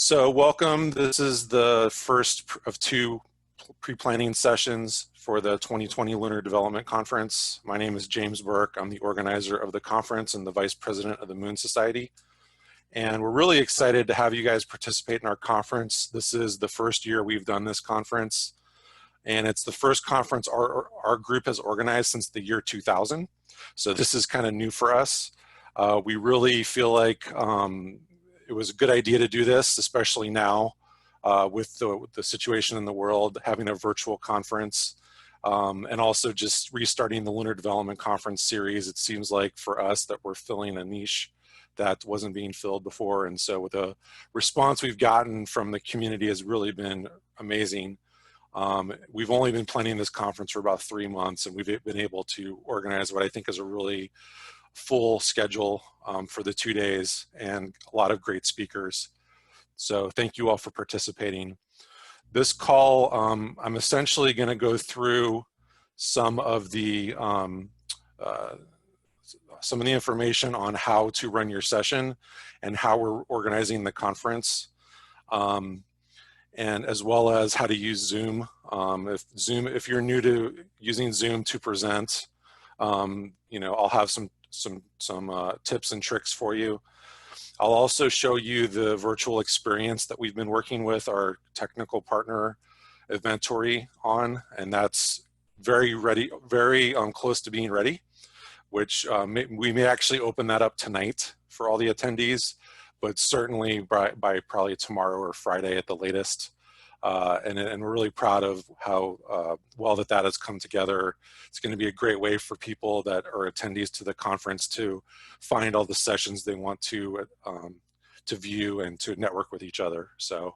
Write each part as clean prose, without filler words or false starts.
So welcome. This is the first of two pre-planning sessions for the 2020 Lunar Development Conference. My name is James Burk. I'm the organizer of the conference and the vice president of the Moon Society. And we're really excited to have you guys participate in our conference. This is the first year we've done this conference. And it's the first conference our group has organized since the year 2000. So this is kind of new for us. We really feel like it was a good idea to do this, especially now with the situation in the world, having a virtual conference, and also just restarting the Lunar Development Conference series. It seems like for us that we're filling a niche that wasn't being filled before. And so the response we've gotten from the community has really been amazing. We've only been planning this conference for about 3 months, and we've been able to organize what I think is a really full schedule for the 2 days and a lot of great speakers. So thank you all for participating. This call, I'm essentially going to go through some of the information on how to run your session and how we're organizing the conference, and as well as how to use Zoom. If you're new to using Zoom to present, I'll have some tips and tricks for you. I'll also show you the virtual experience that we've been working with our technical partner Eventory on, and that's very ready, very close to being ready, which we may actually open that up tonight for all the attendees, but certainly by probably tomorrow or Friday at the latest. And we're really proud of how well that has come together. It's going to be a great way for people that are attendees to the conference to find all the sessions they want to view and to network with each other. So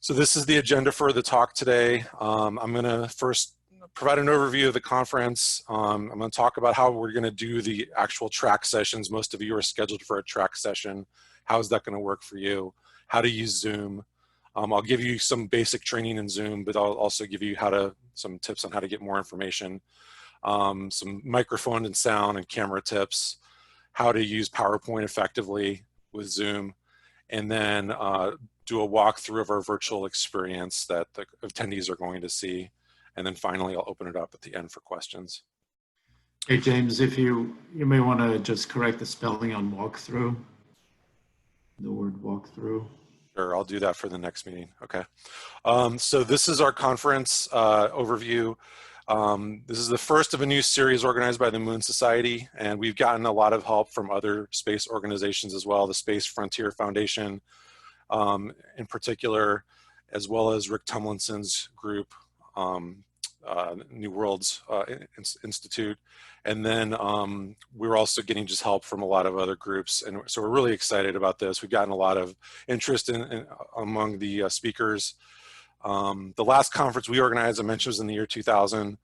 this is the agenda for the talk today. I'm going to first provide an overview of the conference. I'm going to talk about how we're going to do the actual track sessions. Most of you are scheduled for a track session. How is that going to work for you? How to use Zoom. I'll give you some basic training in Zoom, but I'll also give you some tips on how to get more information, some microphone and sound and camera tips, how to use PowerPoint effectively with Zoom, and then do a walkthrough of our virtual experience that the attendees are going to see. And then finally, I'll open it up at the end for questions. Hey, James, if you may want to just correct the spelling on walkthrough, the word walkthrough. Sure, I'll do that for the next meeting. Okay. So this is our conference overview. This is the first of a new series organized by the Moon Society, and we've gotten a lot of help from other space organizations as well, the Space Frontier Foundation in particular, as well as Rick Tumlinson's group, New Worlds Institute. And then we're also getting just help from a lot of other groups. And so we're really excited about this. We've gotten a lot of interest among the speakers. The last conference we organized, I mentioned, was in the year 2000.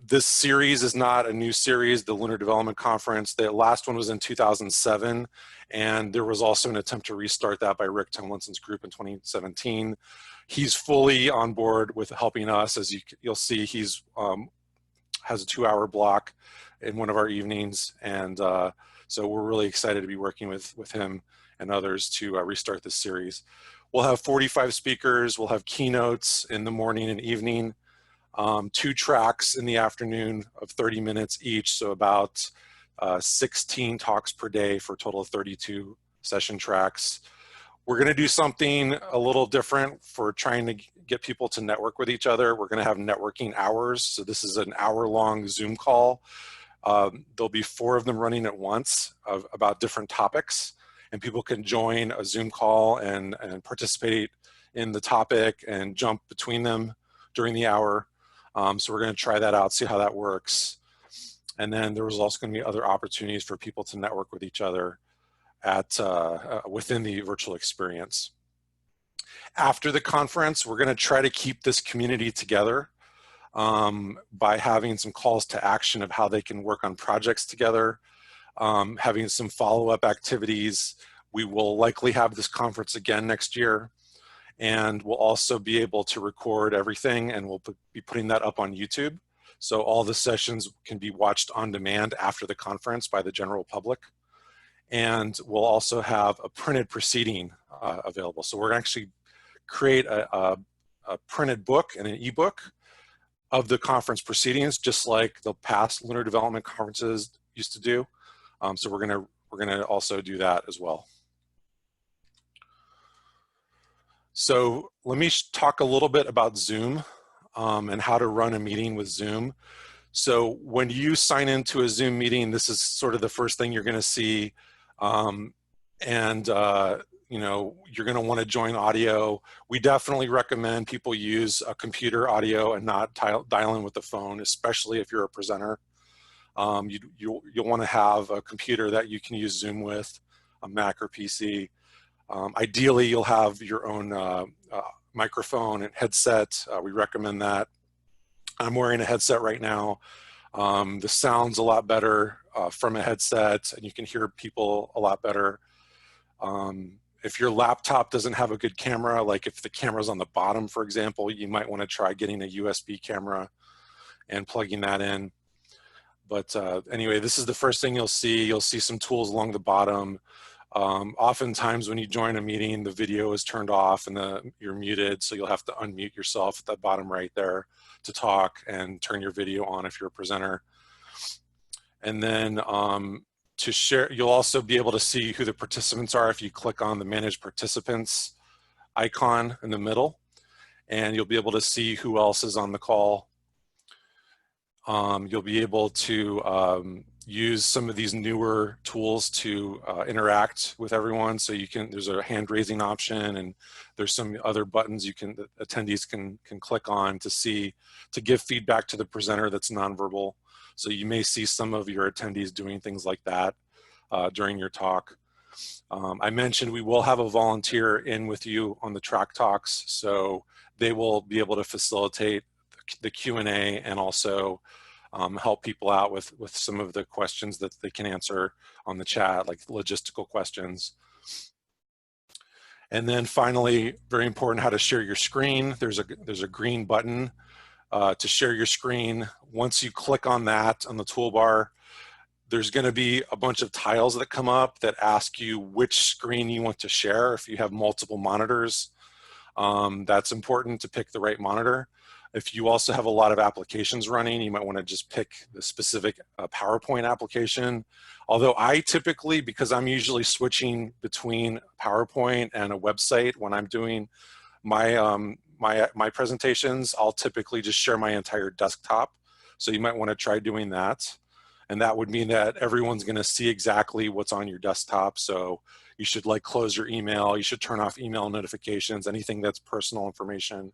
This series is not a new series, the Lunar Development Conference. The last one was in 2007. And there was also an attempt to restart that by Rick Tumlinson's group in 2017. He's fully on board with helping us. As you'll see, he's has a 2-hour block in one of our evenings. And so we're really excited to be working with him and others to restart this series. We'll have 45 speakers. We'll have keynotes in the morning and evening, 2 tracks in the afternoon of 30 minutes each. So about 16 talks per day for a total of 32 session tracks. We're going to do something a little different for trying to get people to network with each other. We're going to have networking hours. So this is an hour-long Zoom call. There'll be 4 of them running at once about different topics, and people can join a Zoom call and participate in the topic and jump between them during the hour. So we're going to try that out, see how that works. And then there was also going to be other opportunities for people to network with each other within the virtual experience. After the conference, we're going to try to keep this community together by having some calls to action of how they can work on projects together, having some follow-up activities. We will likely have this conference again next year, and we'll also be able to record everything, and we'll be putting that up on YouTube. So all the sessions can be watched on demand after the conference by the general public. and we'll also have a printed proceeding available. So we're going to actually create a printed book and an ebook of the conference proceedings, just like the past Lunar Development Conferences used to do. So we're gonna also do that as well. So let me talk a little bit about Zoom and how to run a meeting with Zoom. So when you sign into a Zoom meeting, this is sort of the first thing you're going to see. You know, you're going to want to join audio. We definitely recommend people use a computer audio and not dial in with the phone, especially if you're a presenter. You'll want to have a computer that you can use Zoom with, a Mac or PC. Ideally, you'll have your own microphone and headset. We recommend that. I'm wearing a headset right now. The sound's a lot better from a headset, and you can hear people a lot better. If your laptop doesn't have a good camera, like if the camera's on the bottom, for example, you might want to try getting a USB camera and plugging that in. But anyway, this is the first thing you'll see. You'll see some tools along the bottom. Oftentimes when you join a meeting, the video is turned off and you're muted, so you'll have to unmute yourself at the bottom right there to talk and turn your video on if you're a presenter. And then to share, you'll also be able to see who the participants are if you click on the Manage Participants icon in the middle, and you'll be able to see who else is on the call. You'll be able to use some of these newer tools to interact with everyone. So you can, there's a hand raising option, and there's some other buttons that attendees can click on to give feedback to the presenter that's nonverbal. So you may see some of your attendees doing things like that during your talk. I mentioned we will have a volunteer in with you on the track talks, so they will be able to facilitate the Q&A and also help people out with some of the questions that they can answer on the chat, like logistical questions. And then finally, very important, how to share your screen. There's a green button to share your screen. Once you click on that on the toolbar, there's going to be a bunch of tiles that come up that ask you which screen you want to share. If you have multiple monitors, that's important to pick the right monitor. If you also have a lot of applications running, you might want to just pick the specific PowerPoint application. Although I typically, because I'm usually switching between PowerPoint and a website when I'm doing my my presentations, I'll typically just share my entire desktop. So you might want to try doing that. And that would mean that everyone's going to see exactly what's on your desktop. So you should like close your email. You should turn off email notifications, anything that's personal information.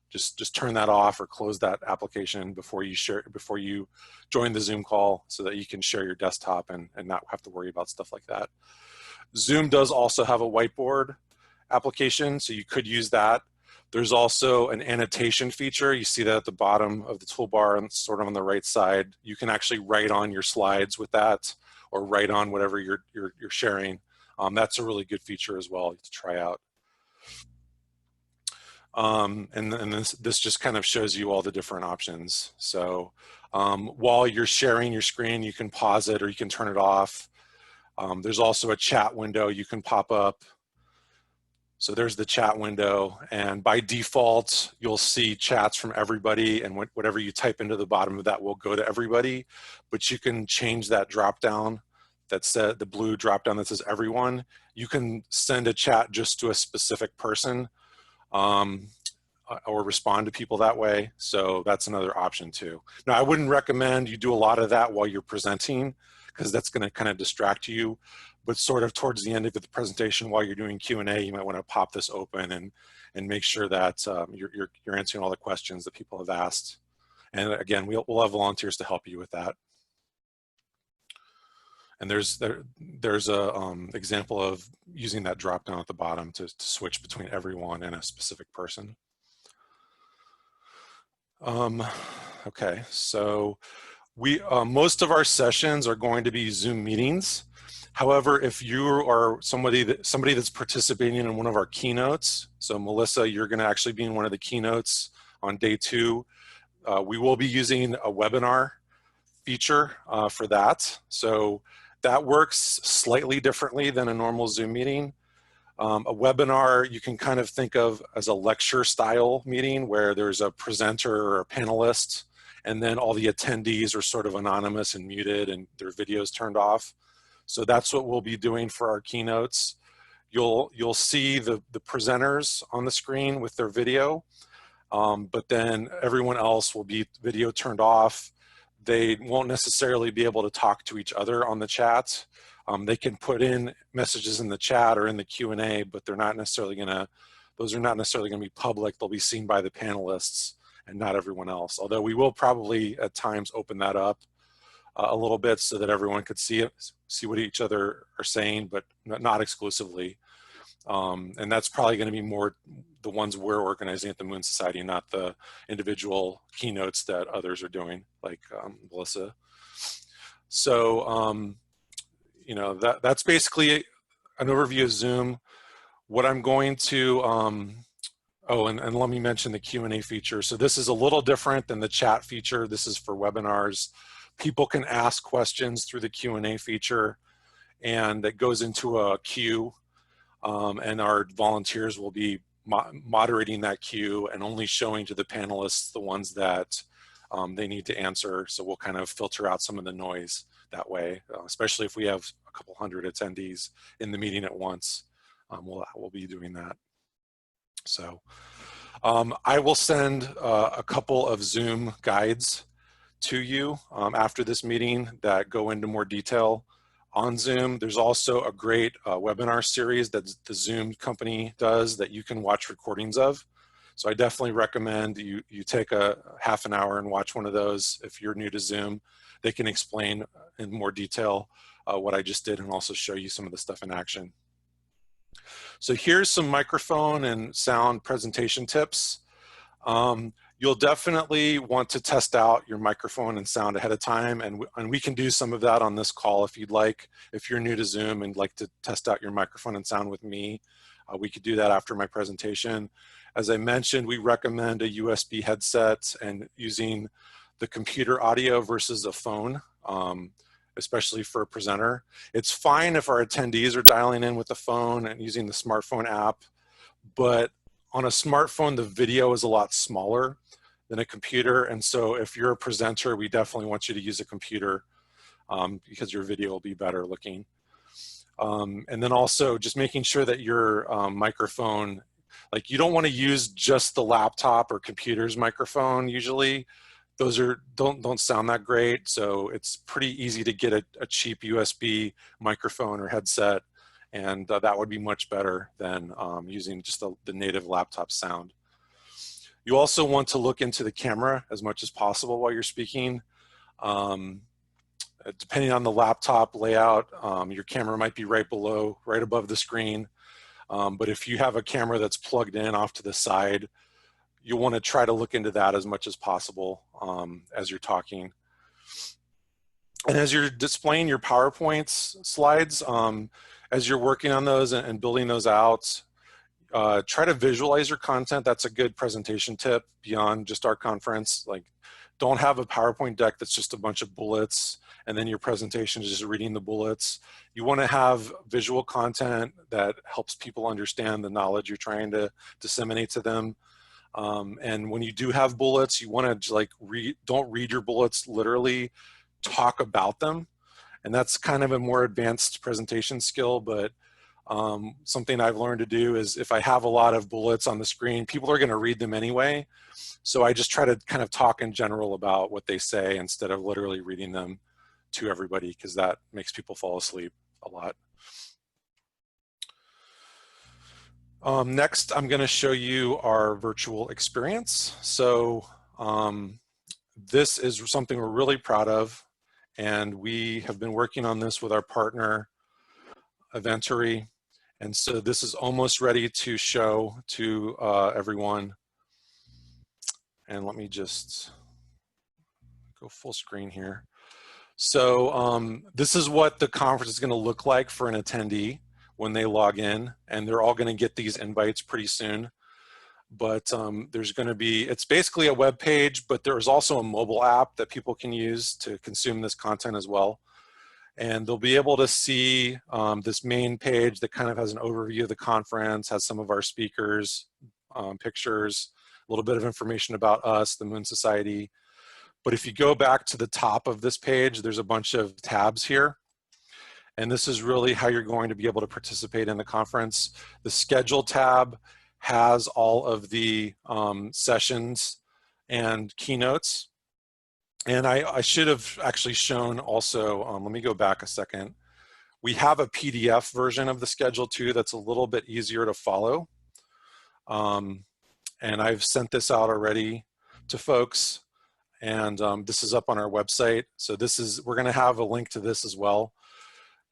Just turn that off or close that application before you join the Zoom call, so that you can share your desktop and not have to worry about stuff like that. Zoom does also have a whiteboard application, so you could use that. There's also an annotation feature. You see that at the bottom of the toolbar and sort of on the right side. You can actually write on your slides with that, or write on whatever you're sharing. That's a really good feature as well to try out. And this just kind of shows you all the different options. So while you're sharing your screen, you can pause it or you can turn it off. There's also a chat window you can pop up. So there's the chat window, and by default, you'll see chats from everybody, and whatever you type into the bottom of that will go to everybody, but you can change that drop down. That's the blue drop down that says everyone. You can send a chat just to a specific person, or respond to people that way. So that's another option too. Now, I wouldn't recommend you do a lot of that while you're presenting, because that's going to kind of distract you. But sort of towards the end of the presentation, while you're doing Q&A, you might want to pop this open and make sure that you're answering all the questions that people have asked. And again, we'll have volunteers to help you with that. And there's a example of using that drop down at the bottom to switch between everyone and a specific person. Okay, so most of our sessions are going to be Zoom meetings. However, if you are somebody that's participating in one of our keynotes, so Melissa, you're going to actually be in one of the keynotes on day 2. We will be using a webinar feature for that. So That works slightly differently than a normal Zoom meeting. A webinar you can kind of think of as a lecture style meeting where there's a presenter or a panelist, and then all the attendees are sort of anonymous and muted and their videos turned off. So that's what we'll be doing for our keynotes. You'll see the presenters on the screen with their video, but then everyone else will be video turned off. They won't necessarily be able to talk to each other on the chat. They can put in messages in the chat or in the Q&A, but they're not necessarily gonna, those are not necessarily gonna be public. They'll be seen by the panelists and not everyone else. Although we will probably at times open that up a little bit so that everyone could see it, see what each other are saying, but not exclusively. And that's probably gonna be more the ones we're organizing at the Moon Society, not the individual keynotes that others are doing, like Melissa. So, you know, that's basically an overview of Zoom. What I'm going to, oh, and let me mention the Q&A feature. So this is a little different than the chat feature. This is for webinars. People can ask questions through the Q&A feature, and it goes into a queue, and our volunteers will be moderating that queue and only showing to the panelists the ones that they need to answer. So we'll kind of filter out some of the noise that way, especially if we have a couple hundred attendees in the meeting at once. We'll be doing that. So I will send a couple of Zoom guides to you after this meeting that go into more detail on Zoom. There's also a great webinar series that the Zoom company does that you can watch recordings of. So I definitely recommend you take a half an hour and watch one of those. If you're new to Zoom, they can explain in more detail what I just did and also show you some of the stuff in action. So here's some microphone and sound presentation tips. You'll definitely want to test out your microphone and sound ahead of time, and we can do some of that on this call if you'd like. If you're new to Zoom and like to test out your microphone and sound with me, we could do that after my presentation. As I mentioned, we recommend a USB headset and using the computer audio versus a phone, especially for a presenter. It's fine if our attendees are dialing in with the phone and using the smartphone app, but on a smartphone, the video is a lot smaller than a computer. And so if you're a presenter, we definitely want you to use a computer because your video will be better looking. And then also just making sure that your microphone, like you don't want to use just the laptop or computer's microphone usually. Those don't sound that great. So it's pretty easy to get a cheap USB microphone or headset, and that would be much better than using just the native laptop sound. You also want to look into the camera as much as possible while you're speaking. Depending on the laptop layout, your camera might be right above the screen. But if you have a camera that's plugged in off to the side, you want to try to look into that as much as possible as you're talking. And as you're displaying your PowerPoint slides, as you're working on those and building those out, try to visualize your content. That's a good presentation tip beyond just our conference. Like, don't have a PowerPoint deck that's just a bunch of bullets and then your presentation is just reading the bullets. You want to have visual content that helps people understand the knowledge you're trying to disseminate to them. And when you do have bullets, you want to don't read your bullets literally, talk about them. And that's kind of a more advanced presentation skill, but something I've learned to do is if I have a lot of bullets on the screen, people are going to read them anyway. So I just try to kind of talk in general about what they say instead of literally reading them to everybody, because that makes people fall asleep a lot. Next, I'm going to show you our virtual experience. So this is something we're really proud of, and we have been working on this with our partner, Eventory. And so this is almost ready to show to everyone. And let me just go full screen here. So this is what the conference is going to look like for an attendee when they log in, and they're all going to get these invites pretty soon. But there's going to be, it's basically a web page, but there's also a mobile app that people can use to consume this content as well. And they'll be able to see this main page that kind of has an overview of the conference, has some of our speakers, pictures, a little bit of information about us, the Moon Society. But if you go back to the top of this page, there's a bunch of tabs here. And this is really how you're going to be able to participate in the conference. The schedule tab has all of the sessions and keynotes. And I should have actually shown also, let me go back a second. We have a PDF version of the schedule too that's a little bit easier to follow. And I've sent this out already to folks. And this is up on our website. So we're gonna have a link to this as well.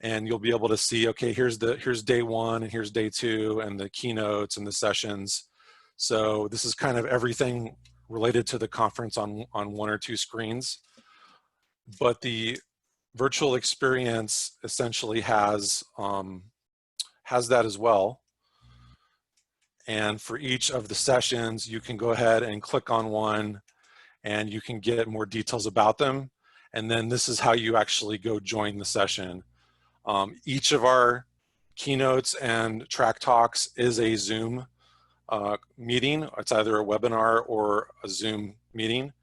And you'll be able to see, okay, here's day one and here's day two and the keynotes and the sessions. So this is kind of everything related to the conference on one or two screens. But the virtual experience essentially has that as well. And for each of the sessions, you can go ahead and click on one and you can get more details about them. And then this is how you actually go join the session. Each of our keynotes and track talks is a Zoom meeting. It's either a webinar or a Zoom meeting.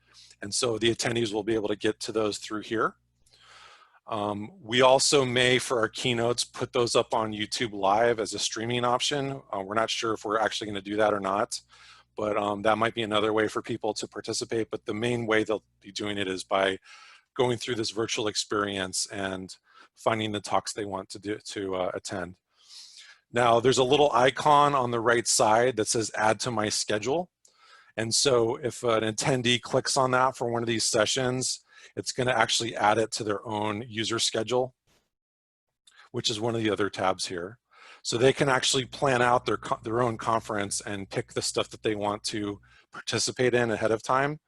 And so the attendees will be able to get to those through here. We also may, for our keynotes, put those up on YouTube Live as a streaming option. We're not sure if we're actually going to do that or not, but that might be another way for people to participate. But the main way they'll be doing it is by going through this virtual experience and finding the talks they want to attend. Now, there's a little icon on the right side that says add to my schedule. And so if an attendee clicks on that for one of these sessions, it's going to actually add it to their own user schedule, which is one of the other tabs here. So they can actually plan out their own conference and pick the stuff that they want to participate in ahead of time.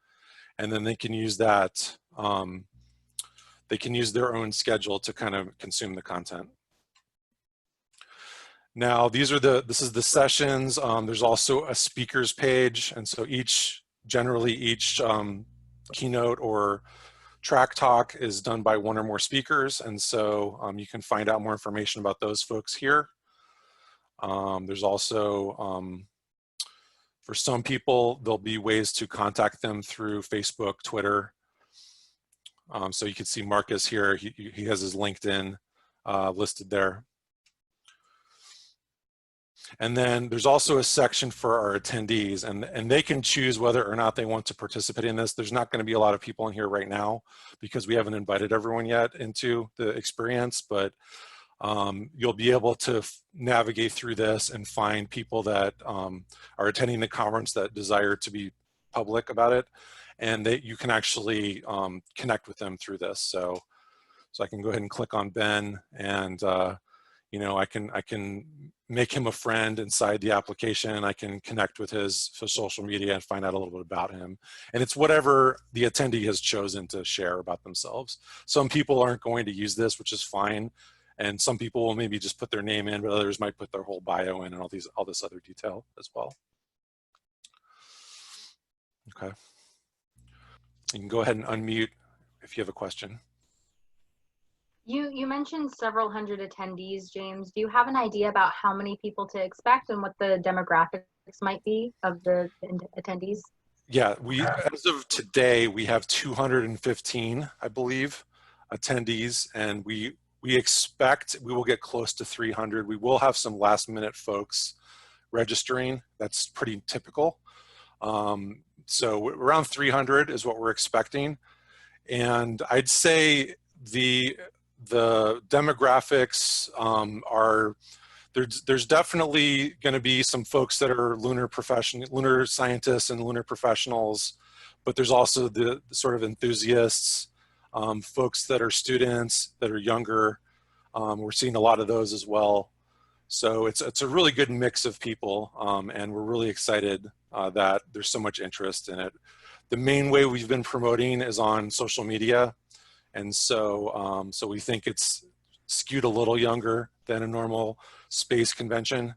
And then they can use that, they can use their own schedule to kind of consume the content. Now, this is the sessions. There's also a speakers page. And so generally each keynote or track talk is done by one or more speakers. And so you can find out more information about those folks here. There's also, for some people, there'll be ways to contact them through Facebook, Twitter. So you can see Marcus here. He has his LinkedIn listed there. And then there's also a section for our attendees, and they can choose whether or not they want to participate in this. There's not going to be a lot of people in here right now because we haven't invited everyone yet into the experience, but you'll be able to navigate through this and find people that are attending the conference that desire to be public about it, and you can actually connect with them through this. So I can go ahead and click on Ben, and you know, I can make him a friend inside the application. I can connect with his social media and find out a little bit about him. And it's whatever the attendee has chosen to share about themselves. Some people aren't going to use this, which is fine. And some people will maybe just put their name in, but others might put their whole bio in and all this other detail as well. Okay. You can go ahead and unmute if you have a question. You mentioned several hundred attendees, James. Do you have an idea about how many people to expect and what the demographics might be of the attendees? Yeah, as of today, we have 215, I believe, attendees, and we expect we will get close to 300. We will have some last minute folks registering. That's pretty typical. So around 300 is what we're expecting. And I'd say the demographics there's definitely going to be some folks that are lunar scientists and lunar professionals, but there's also the sort of enthusiasts, folks that are students that are younger. We're seeing a lot of those as well. So it's a really good mix of people, and we're really excited that there's so much interest in it. The main way we've been promoting is on social media. And so, so we think it's skewed a little younger than a normal space convention.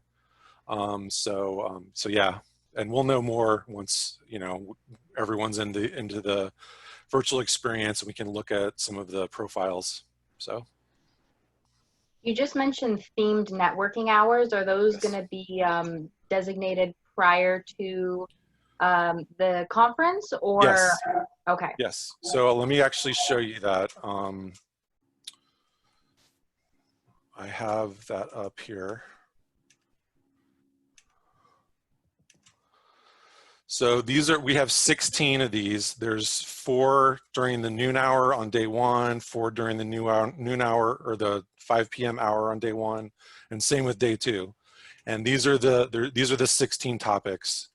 So yeah, and we'll know more once, you know, everyone's into the virtual experience and we can look at some of the profiles. So. You just mentioned themed networking hours. Are those Yes. going to be designated prior to the conference or? Yes. Okay. Yes. So let me actually show you that. I have that up here. So we have 16 of these. There's 4 during the noon hour on day 1, 4 during the noon hour or the 5 p.m. hour on day 1, and same with day 2. And these are the 16 topics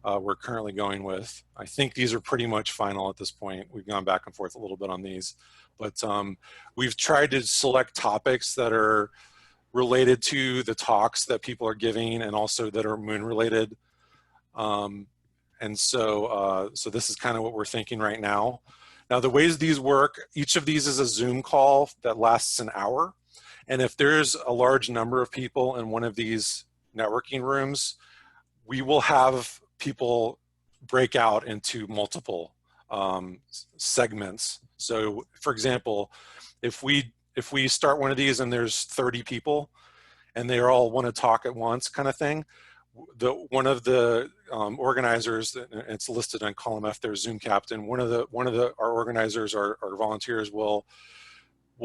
we're currently going with. I think these are pretty much final at this point. We've gone back and forth a little bit on these, but we've tried to select topics that are related to the talks that people are giving and also that are moon related. And so this is kind of what we're thinking right now. Now, the ways these work, each of these is a Zoom call that lasts an hour. And if there's a large number of people in one of these networking rooms, we will have people break out into multiple segments. So for example, if we start one of these and there's 30 people and they all want to talk at once kind of thing, one of the organizers, it's listed on column F there, Zoom captain, our organizers, our volunteers will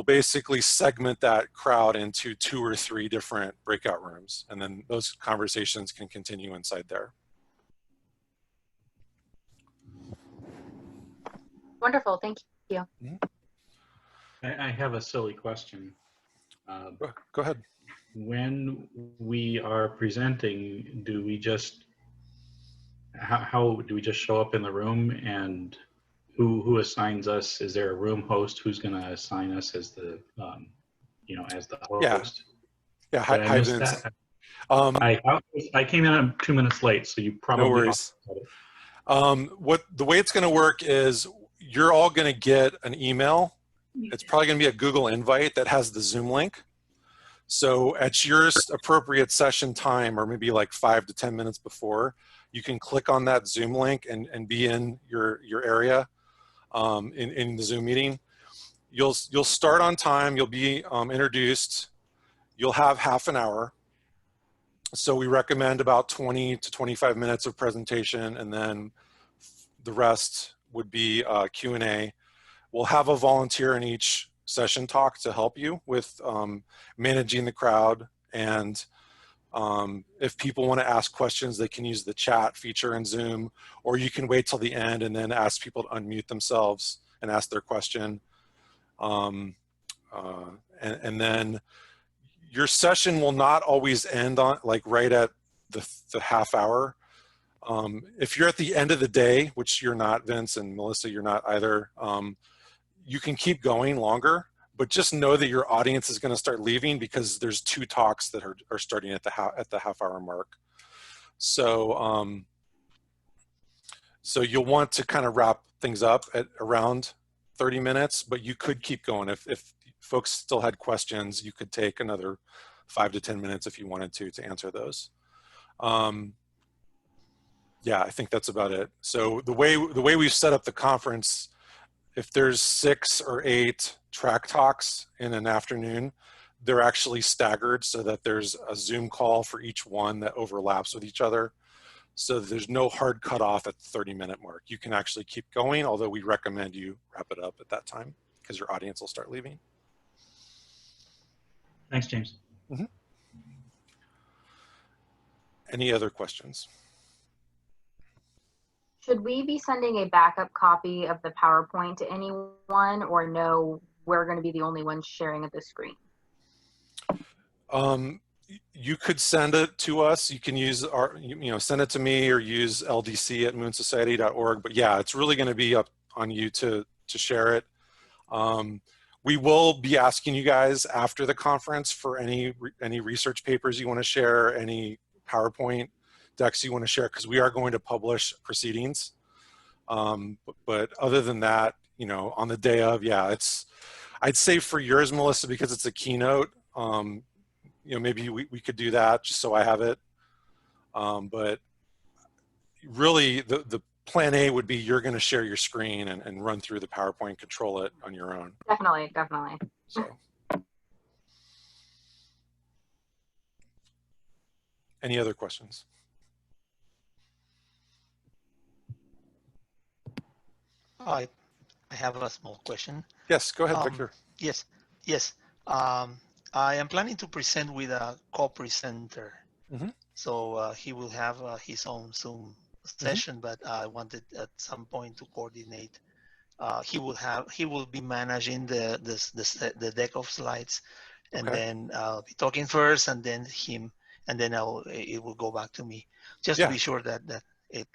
basically segment that crowd into 2 or 3 different breakout rooms, and then those conversations can continue inside there. Wonderful, thank you. I have a silly question. Go ahead. When we are presenting, do we just, how do we just show up in the room, and who assigns us? Is there a room host who's going to assign us as the, as the host? Yeah. Hi, Vince. I came in 2 minutes late, so you probably. No worries. The way it's going to work is you're all going to get an email. It's probably going to be a Google invite that has the Zoom link. So at your appropriate session time, or maybe like 5 to 10 minutes before, you can click on that Zoom link and be in your area in the Zoom meeting. You'll start on time. You'll be introduced. You'll have half an hour. So we recommend about 20 to 25 minutes of presentation, and then the rest would be Q&A. We'll have a volunteer in each session talk to help you with managing the crowd, and if people want to ask questions, they can use the chat feature in Zoom, or you can wait till the end and then ask people to unmute themselves and ask their question. And then your session will not always end on right at the half hour. If you're at the end of the day, which you're not, Vince, and Melissa, you're not either, you can keep going longer, but just know that your audience is going to start leaving because there's 2 talks that are starting at the half hour mark. So so you'll want to kind of wrap things up at around 30 minutes, but you could keep going. If folks still had questions, you could take another 5 to 10 minutes if you wanted to answer those. Yeah, I think that's about it. So the way we've set up the conference, if there's 6 or 8 track talks in an afternoon, they're actually staggered so that there's a Zoom call for each one that overlaps with each other. So there's no hard cutoff at the 30-minute mark. You can actually keep going, although we recommend you wrap it up at that time because your audience will start leaving. Thanks, James. Mm-hmm. Any other questions? Should we be sending a backup copy of the PowerPoint to anyone, or no, we're going to be the only ones sharing at the screen? You could send it to us. You can use send it to me or use LDC at moonsociety.org. But yeah, it's really going to be up on you to share it. We will be asking you guys after the conference for any research papers you want to share, any PowerPoint decks you want to share, because we are going to publish proceedings. But other than that, on the day of, yeah, I'd say for yours, Melissa, because it's a keynote, maybe we could do that just so I have it. But really the plan A would be you're going to share your screen and run through the PowerPoint, control it on your own. Definitely. So. Any other questions? I have a small question. Yes, go ahead, Victor. Yes, yes. I am planning to present with a co-presenter. Mhm. So he will have his own Zoom session, but I wanted at some point to coordinate. He will be managing the deck of slides, and Okay. then I'll be talking first, and then him, and then it will go back to me, just to Yeah. be sure that it.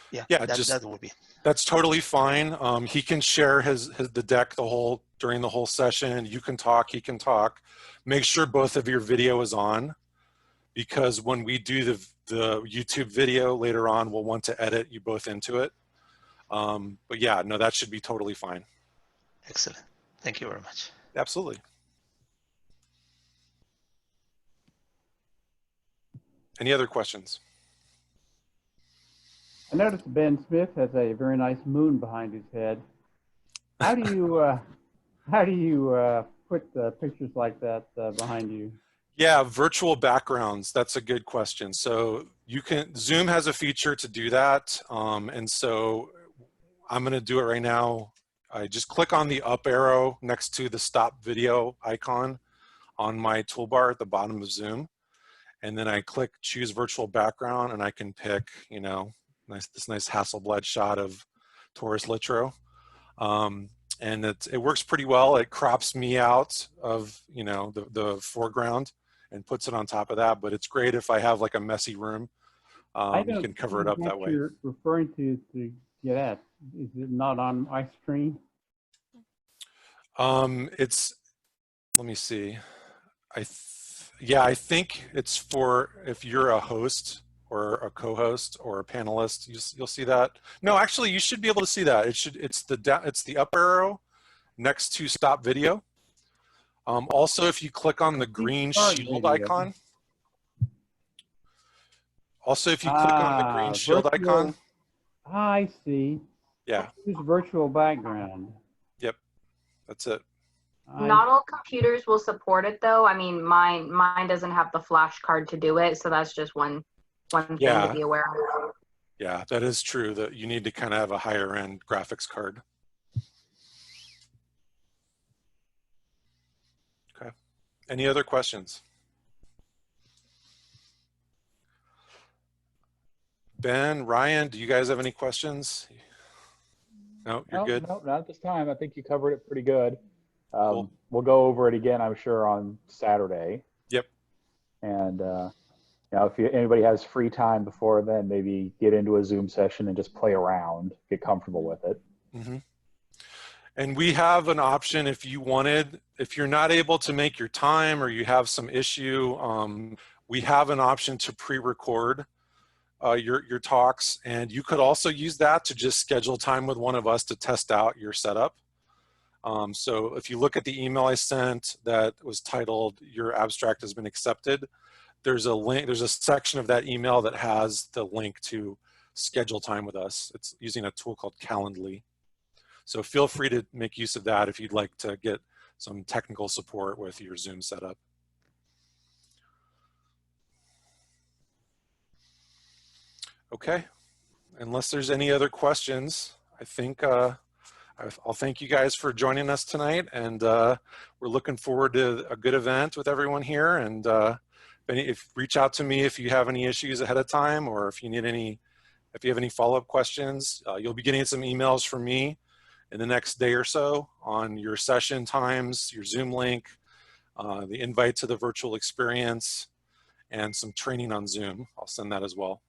Yeah, Yeah, that will be. That's totally fine. He can share the deck during the whole session. You can talk, he can talk. Make sure both of your video is on, because when we do the YouTube video later on, we'll want to edit you both into it. But yeah, no, that should be totally fine. Excellent. Thank you very much. Absolutely. Any other questions? I noticed Ben Smith has a very nice moon behind his head. How do you put pictures like that behind you? Yeah, virtual backgrounds. That's a good question. So Zoom has a feature to do that. And so I'm going to do it right now. I just click on the up arrow next to the stop video icon on my toolbar at the bottom of Zoom. And then I click choose virtual background, and I can pick, this nice Hasselblad shot of Taurus Littrow. And it works pretty well. It crops me out of, the foreground and puts it on top of that. But it's great if I have like a messy room. You can cover it up that way. You're referring to get at. Is it not on my screen? Let me see. I think it's for if you're a host or a co-host or a panelist, you'll see that. No, actually, you should be able to see that. It's the up arrow next to stop video. Also, if you click on the green shield icon. Also, if you click on the green shield icon. I see. Yeah. Use virtual background. Yep, that's it. Not all computers will support it though. I mean, mine doesn't have the flash card to do it, so that's just one thing to be aware of. Yeah, that is true. That you need to kind of have a higher end graphics card. Okay. Any other questions? Ben, Ryan, do you guys have any questions? No, you're good? No, not at this time. I think you covered it pretty good. Cool. We'll go over it again, I'm sure, on Saturday. Yep. And if anybody has free time before then, maybe get into a Zoom session and just play around, get comfortable with it. Mm-hmm. And we have an option if you're not able to make your time or you have some issue, we have an option to pre-record your talks, and you could also use that to just schedule time with one of us to test out your setup. So if you look at the email I sent that was titled "Your abstract has been accepted," there's a link. There's a section of that email that has the link to schedule time with us. It's using a tool called Calendly. So feel free to make use of that if you'd like to get some technical support with your Zoom setup. Okay, unless there's any other questions, I think I'll thank you guys for joining us tonight, and we're looking forward to a good event with everyone here. And reach out to me if you have any issues ahead of time, or if you have any follow-up questions. You'll be getting some emails from me in the next day or so on your session times, your Zoom link, the invite to the virtual experience, and some training on Zoom. I'll send that as well.